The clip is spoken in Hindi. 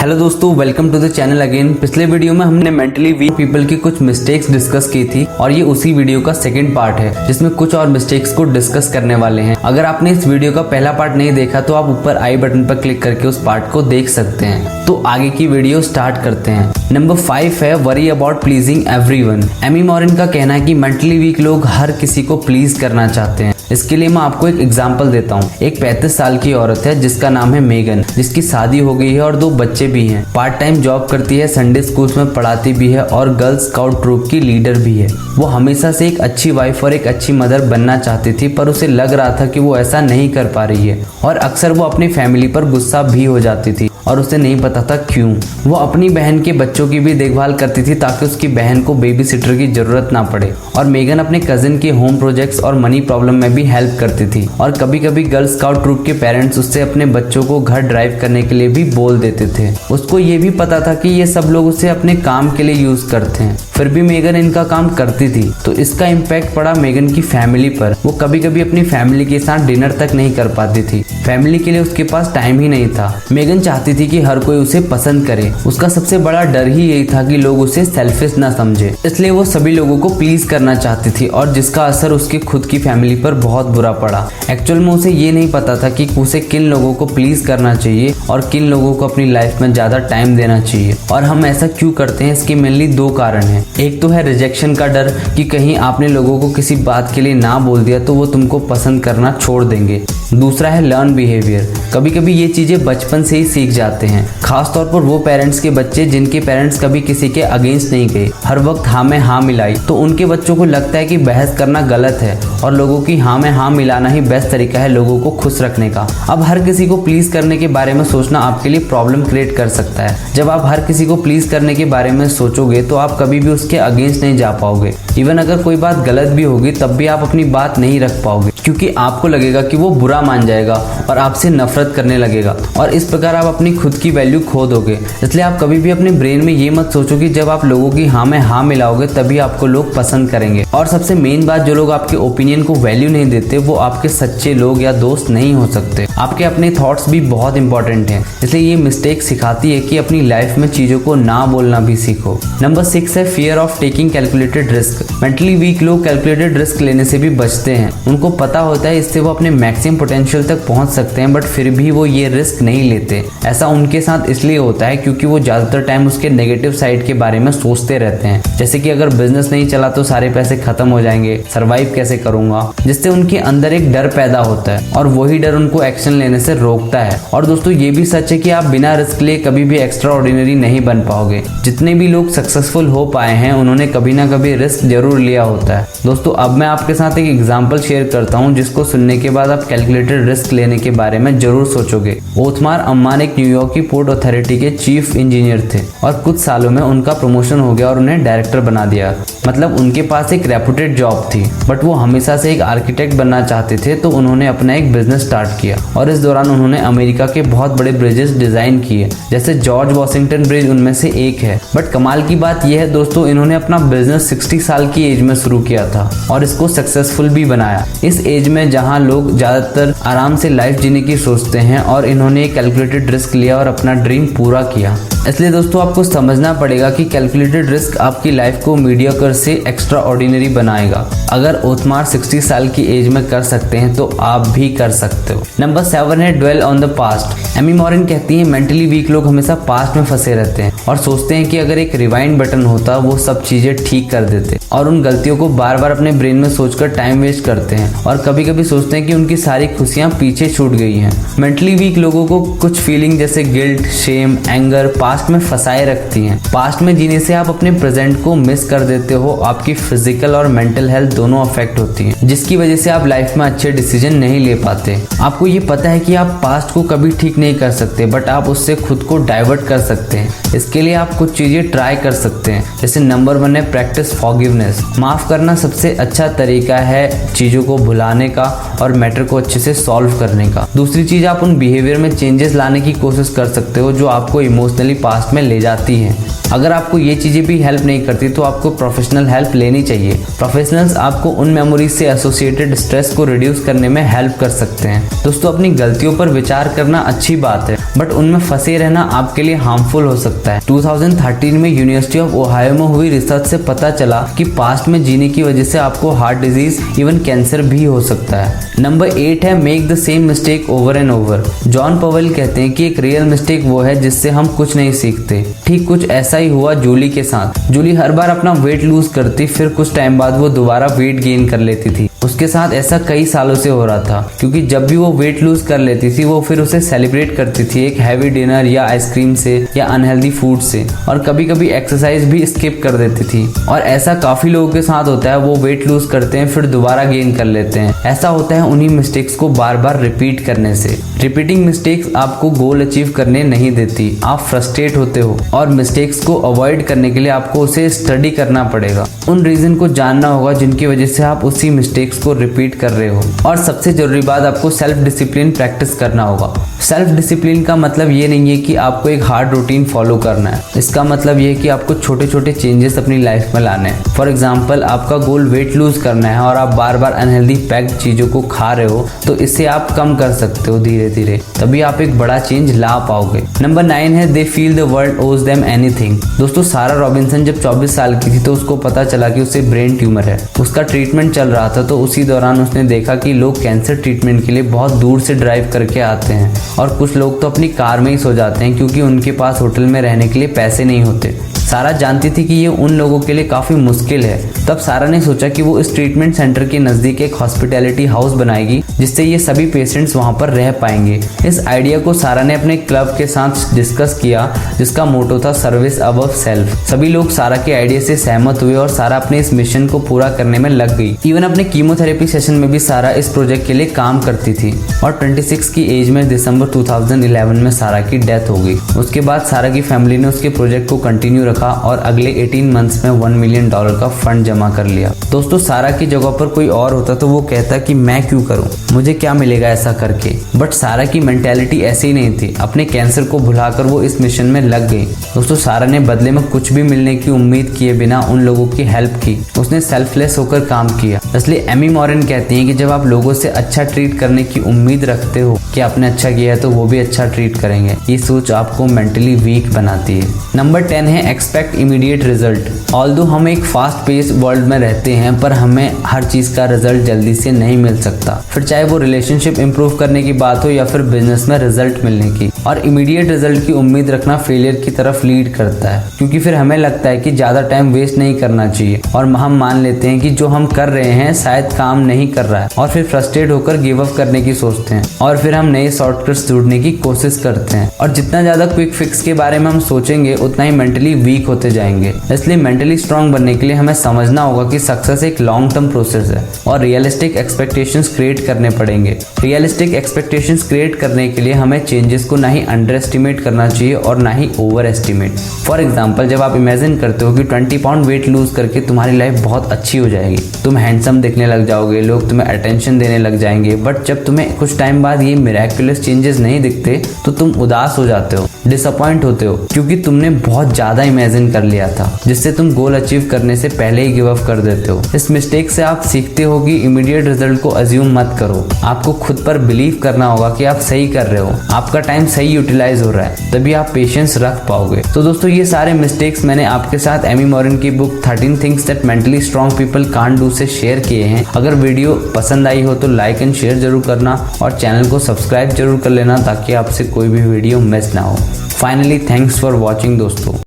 हेलो दोस्तों, welcome to the channel again. पिछले वीडियो में हमने मेंटली वीक पीपल की कुछ मिस्टेक्स डिस्कस की थी और ये उसी वीडियो का सेकंड पार्ट है जिसमें कुछ और मिस्टेक्स को डिस्कस करने वाले हैं। अगर आपने इस वीडियो का पहला पार्ट नहीं देखा तो आप ऊपर आई बटन पर क्लिक करके उस पार्ट को देख सकते हैं। तो आगे की वीडियो स्टार्ट करते हैं। नंबर 5 है worry about pleasing everyone. Amy Morin का कहना है कि मेंटली वीक लोग हर किसी को प्लीज करना चाहते हैं। इसके लिए मैं आपको एक एग्जांपल देता हूँ। एक 35 साल की औरत है जिसका नाम है मेगन, जिसकी शादी हो गई है और 2 बच्चे भी हैं। पार्ट टाइम जॉब करती है, संडे स्कूल्स में पढ़ाती भी है और गर्ल स्काउट ट्रूप की लीडर भी है। वो हमेशा से एक अच्छी वाइफ और एक अच्छी मदर बनना चाहती थी, पर उसे लग रहा था कि वो ऐसा नहीं कर पा रही है और अक्सर वो अपनी फैमिली पर गुस्सा भी हो जाती थी और उसे नहीं पता था क्यों। वो अपनी बहन के बच्चों की भी देखभाल करती थी ताकि उसकी बहन को बेबी सिटर की जरूरत ना पड़े, और मेगन अपने कजिन के होम प्रोजेक्ट्स और मनी प्रॉब्लम में भी हेल्प करती थी। और कभी कभी गर्ल स्काउट ट्रूप के पेरेंट्स उससे अपने बच्चों को घर ड्राइव करने के लिए भी बोल देते थे। उसको ये भी पता था कि ये सब लोग उसे अपने काम के लिए यूज करते हैं, फिर भी मेगन इनका काम करती थी। तो इसका इम्पैक्ट पड़ा मेगन की फैमिली पर। वो कभी कभी अपनी फैमिली के साथ डिनर तक नहीं कर पाती थी। फैमिली के लिए उसके पास टाइम ही नहीं था। मेगन चाहती थी कि हर कोई उसे पसंद करे। उसका सबसे बड़ा डर ही यही था कि लोग उसे सेल्फिश ना समझे, इसलिए वो सभी लोगों को प्लीज करना चाहती थी और जिसका असर उसकी खुद की फैमिली पर बहुत बुरा पड़ा। एक्चुअल में उसे ये नहीं पता था कि उसे किन लोगों को प्लीज करना चाहिए और किन लोगों को अपनी लाइफ में ज्यादा टाइम देना चाहिए। और हम ऐसा क्यों करते हैं, इसके मेनली 2 कारण हैं। एक तो है रिजेक्शन का डर कि कहीं आपने लोगों को किसी बात के लिए ना बोल दिया तो वो तुमको पसंद करना छोड़ देंगे। दूसरा है लर्न बिहेवियर। कभी कभी ये चीजें बचपन से ही सीख जाते हैं, खासतौर पर वो पेरेंट्स के बच्चे जिनके पेरेंट्स कभी किसी के अगेंस्ट नहीं गए, हर वक्त हाँ में हाँ मिलाई। तो उनके बच्चों को लगता है कि बहस करना गलत है और लोगों की हाँ में हाँ मिलाना ही बेस्ट तरीका है लोगों को खुश रखने का। अब हर किसी को प्लीज करने के बारे में सोचना आपके लिए प्रॉब्लम क्रिएट कर सकता है। जब आप हर किसी को प्लीज करने के बारे में सोचोगे तो आप कभी भी उसके अगेंस्ट नहीं जा पाओगे। इवन अगर कोई बात गलत भी होगी तब भी आप अपनी बात नहीं रख पाओगे, क्योंकि आपको लगेगा कि वो बुरा मान जाएगा और आपसे नफरत करने लगेगा, और इस प्रकार आप अपनी खुद की वैल्यू खो दोगे। इसलिए आप कभी भी अपने ब्रेन में ये मत सोचो कि जब आप लोगों की हाँ में हाँ मिलाओगे तभी आपको लोग पसंद करेंगे। और सबसे मेन बात, जो लोग आपके ओपिनियन को वैल्यू नहीं देते वो आपके सच्चे लोग या दोस्त नहीं हो सकते। आपके अपने थॉट्स भी बहुत इंपॉर्टेंट हैं, इसलिए ये मिस्टेक सिखाती है कि अपनी लाइफ में चीजों को ना बोलना भी सीखो। नंबर 6 है fear of taking calculated risk. Mentally weak लोग कैलकुलेटेड रिस्क लेने से भी बचते हैं। उनको पता होता है इससे वो अपने मैक्सिमम पोटेंशियल तक पहुंच सकते हैं, बट फिर भी वो ये रिस्क नहीं लेते। ऐसा उनके साथ इसलिए होता है क्योंकि वो ज्यादातर टाइम उसके नेगेटिव साइड के बारे में सोचते रहते हैं, जैसे कि अगर बिजनेस नहीं चला तो सारे पैसे खत्म हो जाएंगे, सर्वाइव कैसे करूंगा, जिससे उनके अंदर एक डर पैदा होता है और वही डर उनको एक्शन लेने से रोकता है। और दोस्तों ये भी सच है कि आप बिना रिस्क लिए कभी भी एक्स्ट्रा ऑर्डिनरी नहीं बन पाओगे। जितने भी लोग सक्सेसफुल हो पाए हैं उन्होंने कभी ना कभी रिस्क जरूर लिया होता है। दोस्तों अब मैं आपके साथ एक एग्जांपल शेयर करता हूं जिसको सुनने के बाद आप कैलकुलेटेड रिस्क लेने के बारे में जरूर सोचोगे। ओथमार अम्मान एक न्यूयॉर्क की पोर्ट अथॉरिटी के चीफ इंजीनियर थे और कुछ सालों में उनका प्रमोशन हो गया और उन्हें डायरेक्टर बना दिया। मतलब उनके पास एक रेपुटेड जॉब थी, बट वो हमेशा से एक आर्किटेक्ट बनना चाहते थे, तो उन्होंने अपना एक बिजनेस स्टार्ट किया और इस दौरान उन्होंने अमेरिका के बहुत बड़े ब्रिजेस डिजाइन किए, जैसे जॉर्ज वॉशिंगटन ब्रिज उनमें से एक है। बट कमाल की बात यह है दोस्तों, इन्होंने अपना बिजनेस 60 साल की एज में शुरू किया था और इसको सक्सेसफुल भी बनाया। इस एज में जहां लोग ज्यादातर आराम से लाइफ जीने की सोचते हैं, और इन्होंने एक कैलकुलेटेड रिस्क लिया और अपना ड्रीम पूरा किया। इसलिए दोस्तों आपको समझना पड़ेगा कि कैलकुलेटेड रिस्क आपकी लाइफ को मीडियोकर से एक्स्ट्रा ऑर्डिनरी बनाएगा। अगर ओथमार 60 साल की एज में कर सकते हैं तो आप भी कर सकते हो। नंबर 7 है dwell on the past. Amy Morin कहती है मेंटली वीक लोग हमेशा पास्ट में फंसे रहते हैं और सोचते हैं कि अगर एक रिवाइंड बटन होता वो सब चीजें ठीक कर देते, और उन गलतियों को बार बार अपने ब्रेन में सोचकर टाइम वेस्ट करते हैं और कभी कभी सोचते हैं कि उनकी सारी खुशियां पीछे छूट गई हैं। मेंटली वीक लोगों को कुछ फीलिंग जैसे गिल्ट, शेम, एंगर पास्ट में फंसाए रखती हैं। पास्ट में जीने से आप अपने प्रेजेंट को मिस कर देते हो। आपकी फिजिकल और मेंटल हेल्थ दोनों अफेक्ट होती है, जिसकी वजह से आप लाइफ में अच्छे डिसीजन नहीं ले पाते। आपको ये पता है कि आप पास्ट को कभी ठीक नहीं कर सकते, बट आप उससे खुद को डाइवर्ट कर सकते हैं। इसके लिए आप कुछ चीजें ट्राई कर सकते हैं, जैसे नंबर 1 है प्रैक्टिस फॉरगिवनेस। माफ करना सबसे अच्छा तरीका है चीजों को भुलाने का और मैटर को अच्छे से सॉल्व करने का। दूसरी चीज, आप उन बिहेवियर में चेंजेस लाने की कोशिश कर सकते हो जो आपको इमोशनली पास्ट में ले जाती है। अगर आपको ये चीजें भी हेल्प नहीं करती तो आपको प्रोफेशनल हेल्प लेनी चाहिए। प्रोफेशनल्स आपको उन मेमोरीज से एसोसिएटेड स्ट्रेस को रिड्यूस करने में हेल्प कर सकते हैं। दोस्तों, अपनी गलतियों पर विचार करना अच्छी बात है, बट उनमें फंसे रहना आपके लिए हार्मफुल हो सकता है। 2013 में यूनिवर्सिटी ऑफ ओहायो में हुई रिसर्च से पता चला कि पास्ट में जीने की वजह से आपको हार्ट डिजीज, इवन कैंसर भी हो सकता है। नंबर 8 है make the same mistake over and over. John Pavel कहते हैं कि एक रियल मिस्टेक वो है जिससे हम कुछ नहीं सीखते। ठीक कुछ ऐसा ही हुआ जूली के साथ। जूली हर बार अपना वेट लूज करती, फिर कुछ टाइम बाद वो दोबारा वेट गेन कर लेती थी। उसके साथ ऐसा कई सालों से हो रहा था, क्योंकि जब भी वो वेट लूज कर लेती थी वो फिर उसे सेलिब्रेट करती थी एक हैवी डिनर या आइसक्रीम से या अनहेल्दी फूड से, और कभी कभी एक्सरसाइज भी स्किप कर देती थी। और ऐसा काफी लोगों के साथ होता है, वो वेट लूज करते हैं फिर दोबारा गेन कर लेते हैं। ऐसा होता है उन्हीं मिस्टेक्स को बार बार रिपीट करने से। रिपीटिंग मिस्टेक्स आपको गोल अचीव करने नहीं देती, आप फ्रस्ट्रेट होते हो, और मिस्टेक्स को अवॉइड करने के लिए आपको उसे स्टडी करना पड़ेगा। उन रीजन को जानना होगा जिनकी वजह से आप उसी मिस्टेक्स को रिपीट कर रहे हो। और सबसे जरूरी बात, आपको सेल्फ डिसिप्लिन प्रैक्टिस करना होगा। सेल्फ डिसिप्लिन का मतलब ये नहीं है कि आपको एक हार्ड रूटीन फॉलो करना है। इसका मतलब ये है कि आपको छोटे छोटे चेंजेस अपनी लाइफ में लाने हैं। फॉर एग्जाम्पल, आपका गोल वेट लूज करना है और आप बार बार अनहेल्दी पैक्ड चीजों को खा रहे हो, तो इसे आप कम कर सकते हो धीरे धीरे, तभी आप एक बड़ा चेंज ला पाओगे। नंबर 9 है दे फील द वर्ल्ड ओज देम एनीथिंग। दोस्तों, सारा रॉबिन्सन जब 24 साल की थी तो उसको पता चला कि उसे ब्रेन ट्यूमर है। उसका ट्रीटमेंट चल रहा था, तो उसी दौरान उसने देखा कि लोग कैंसर ट्रीटमेंट के लिए बहुत दूर से ड्राइव करके आते हैं, और कुछ लोग तो अपनी कार में ही सो जाते हैं क्योंकि उनके पास होटल में रहने के लिए पैसे नहीं होते। सारा जानती थी कि ये उन लोगों के लिए काफी मुश्किल है। तब सारा ने सोचा कि वो इस ट्रीटमेंट सेंटर के नजदीक एक हॉस्पिटैलिटी हाउस बनाएगी, जिससे ये सभी पेशेंट्स वहां पर रह पाएंगे। इस आइडिया को सारा ने अपने क्लब के साथ डिस्कस किया, जिसका मोटो था सर्विस अबव सेल्फ। सभी लोग सारा के आइडिया से सहमत हुए और सारा अपने इस मिशन को पूरा करने में लग गई। इवन अपने कीमोथेरेपी सेशन में भी सारा इस प्रोजेक्ट के लिए काम करती थी। और 26 की एज में दिसंबर 2011 में सारा की डेथ हो गई। उसके बाद सारा की फैमिली ने उसके प्रोजेक्ट को कंटिन्यू रखा और अगले 18 मंथ्स में $1 मिलियन का फंड जमा कर लिया। दोस्तों, सारा की जगह पर कोई और होता तो वो कहता कि मैं क्यों करूं, मुझे क्या मिलेगा ऐसा करके। बट सारा की मेंटेलिटी ऐसी नहीं थी। अपने कैंसर को भुलाकर वो इस मिशन में लग गई। दोस्तों, सारा ने बदले में कुछ भी मिलने की उम्मीद किए बिना उन लोगों की हेल्प की। उसने सेल्फलेस होकर काम किया। इसलिए एमी मॉरिन कहती हैं कि जब आप लोगों से अच्छा ट्रीट करने की उम्मीद रखते हो कि आपने अच्छा किया है तो वो भी अच्छा ट्रीट करेंगे, ये सोच आपको मेंटली वीक बनाती है। नंबर 10 है एक्सपेक्ट इमीडिएट रिजल्ट। ऑल्दो हम एक फास्ट पेस वर्ल्ड में रहते हैं, पर हमें हर चीज का रिजल्ट जल्दी से नहीं मिल सकता। फिर चाहे वो रिलेशनशिप इंप्रूव करने की बात हो या फिर बिजनेस में रिजल्ट मिलने की। और इमीडिएट रिजल्ट की उम्मीद रखना फेलियर की तरफ लीड करता है, क्योंकि फिर हमें लगता है कि ज्यादा टाइम वेस्ट नहीं करना चाहिए और हम मान लेते हैं कि जो हम कर रहे हैं शायद काम नहीं कर रहा है, और फिर फ्रस्ट्रेट होकर गिव अप करने की सोचते हैं और फिर हम नए शॉर्टकट्स ढूंढने की कोशिश करते हैं। और जितना ज्यादा क्विक फिक्स के बारे में हम सोचेंगे उतना ही मेंटली वीक होते जाएंगे। इसलिए मेंटली स्ट्रांग बनने के लिए हमें समझना होगा कि सक्सेस एक लॉन्ग टर्म प्रोसेस है और रियलिस्टिक एक्सपेक्टेशंस क्रिएट करने पड़ेंगे। रियलिस्टिक एक्सपेक्टेशंस क्रिएट करने के लिए हमें चेंजेस को ना ही अंडर एस्टिमेट करना चाहिए और ना ही ओवर एस्टिमेट। फॉर एग्जाम्पल, जब आप इमेजिन करते हो कि 20 पाउंड वेट लूज करके तुम्हारी लाइफ बहुत अच्छी हो जाएगी, तुम हैंडसम दिखने लग जाओगे, लोग तुम्हें अटेंशन देने लग जाएंगे, बट जब तुम्हें कुछ टाइम बाद ये मिरेक्युलस चेंजेस नहीं दिखते तो तुम उदास हो जाते हो, डिसअपॉइंट होते हो, क्योंकि तुमने बहुत ज्यादा इमेजिन कर लिया था, जिससे तुम गोल अचीव करने से पहले ही गिव अप कर देते हो। इस मिस्टेक से आप सीखते हो कि इमीडिएट रिजल्ट को अज्यूम मत करो। आपको खुद पर बिलीव करना होगा कि आप सही कर रहे हो, आपका टाइम सही यूटिलाइज हो रहा है, तभी आप पेशेंस रख पाओगे। तो दोस्तों, ये सारे मिस्टेक्स मैंने आपके साथ एमी मॉरिन की book 13 things that mentally strong people can't do से शेयर किए हैं। अगर वीडियो पसंद आई हो तो लाइक एंड शेयर जरूर करना और चैनल को सब्सक्राइब जरूर कर लेना ताकि आपसे कोई भी वीडियो मिस ना हो। फाइनली, थैंक्स फॉर वॉचिंग दोस्तों।